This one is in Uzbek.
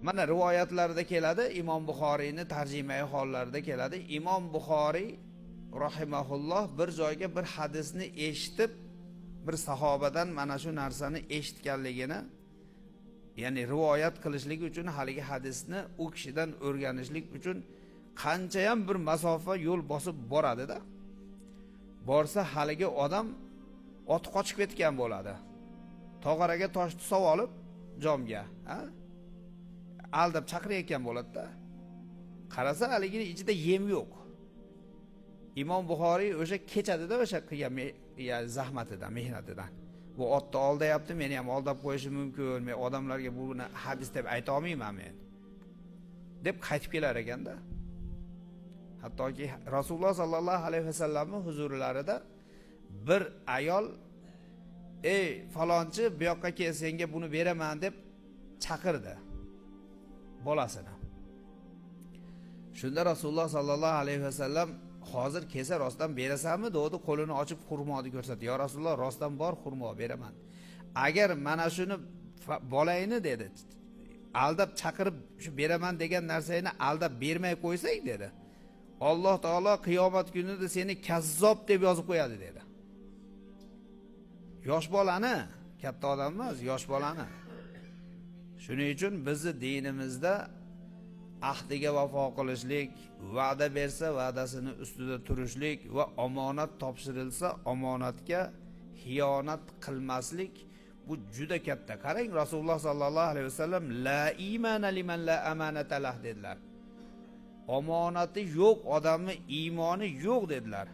Mana rivoyatlarda keladi, Imom Buxoriyning tarjimai hollarida keladi. Imom Buxoriy rahimahulloh bir joyga bir hadisni eshitib, bir sahobadan mana shu narsani eshitganligini, ya'ni rivoyat qilishlik uchun haligi hadisni u kishidan o'rganishlik uchun qancha ham bir masofa yo'l bosib boradi-da. Borsa haligi odam ot qochib ketgan bo'ladi. Tog'araga toshni sovolib jomga, aldab chaqirayotgan bo'ladi-da. Qarasa haligini ichida yem yo'q. Imom Buxoriy o'sha kechadida o'sha qilgan zahmatidan, mehnatidan. Bu otni oldayapti, meni ham oldab qo'yishi mumkin. Men odamlarga buni hadis deb ayta olmayman men. deb qaytib kelar ekanda. Hattoki Rasululloh sallallohu alayhi vasallamning huzurlarida bir ayol ey falonchi bu yoqqa kel, senga buni beraman deb chaqirdi bolasini. Shunda Rasululloh sallallohu alayhi vasallam hozir kelsa rostdan berasanmi dedi, qo'lini ochib xurmoni ko'rsatdi. Ya Rasululloh, rostdan bor, xurmo beraman. Agar mana shuni bolayni dedi, aldab chaqirib shu beraman degan narsani aldab bermay qo'ysang dedi, Alloh taolo qiyomat kunida seni kazzob deb yozib qo'yadi dedi. Yosh bolani, katta odam emas, yosh bolani. Shuning uchun bizni dinimizda ahdiga vafo qilishlik, va'da bersa va'dasini ustida turishlik va omonat topshirilsa omonatga xiyonat qilmaslik bu juda katta. Qarang, Rasululloh sallallohu alayhi vasallam la imana liman la amanata lah dedilar. Omonati yo'q odamning iymoni yo'q dedilar.